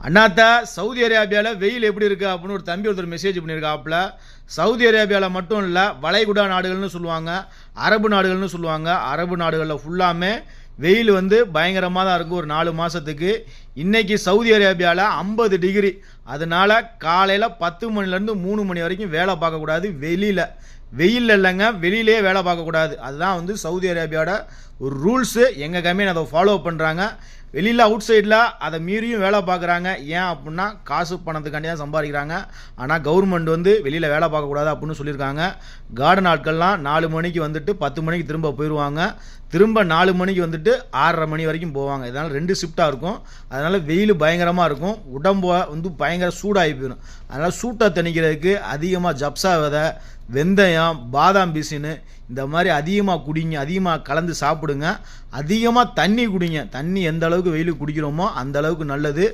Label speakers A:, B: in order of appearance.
A: அண்ணாத்தா Saudi அரேபியாவில் வெயில் எப்படி இருக்குது அப்படின்னு ஒரு தம்பி ஒருத்தர் மெசேஜ் பண்ணியிருக்காப்புல. சவுதி அரேபியாவில் மட்டும் இல்லை, வளைகுடா நாடுகள்னு சொல்லுவாங்க, அரபு நாடுகள்னு சொல்லுவாங்க. அரபு நாடுகளில் ஃபுல்லாமே வெயில் பயங்கரமாக தான் இருக்கும் ஒரு 4 மாதத்துக்கு. இன்றைக்கி சவுதி அரேபியாவில் 50 டிகிரி. அதனால் காலையில் 10 மணிலேருந்து 3 மணி வரைக்கும் வேலை பார்க்கக்கூடாது. வெயில் இல்லைங்க, வெளியிலே வேலை பார்க்கக்கூடாது. அதுதான் சவுதி அரேபியாவோட ஒரு ரூல்ஸு. எங்கள் கம்பெனி அதை ஃபாலோ பண்ணுறாங்க. வெளியில் அவுட் சைடில் அதை மீறியும் வேலை பார்க்குறாங்க. ஏன் அப்படின்னா காசு பணத்துக்காண்டி தான் சம்பாதிக்கிறாங்க. ஆனால் கவர்மெண்ட் வெளியில் வேலை பார்க்கக்கூடாது அப்படின்னு சொல்லியிருக்காங்க. கார்டன் ஆட்கள்லாம் 4 மணிக்கு 10 மணிக்கு திரும்ப போயிடுவாங்க. திரும்ப 4 மணிக்கு 6:30 மணி வரைக்கும் போவாங்க. இதனால் 2 ஷிஃப்டாக இருக்கும். அதனால் வெயில் பயங்கரமாக இருக்கும். உடம்பு பயங்கர சூடாகி போயிடும். அதனால் சூட்டை தணிக்கிறதுக்கு அதிகமாக ஜப்சா விதை, வெந்தயம், பாதாம் பிசின்னு இந்த மாதிரி அதிகமாக குடிங்க. அதிகமாக கலந்து சாப்பிடுங்க. அதிகமாக தண்ணி குடிங்க. தண்ணி எந்த அளவுக்கு வெயிலுக்கு குடிக்கிறோமோ அந்த அளவுக்கு நல்லது.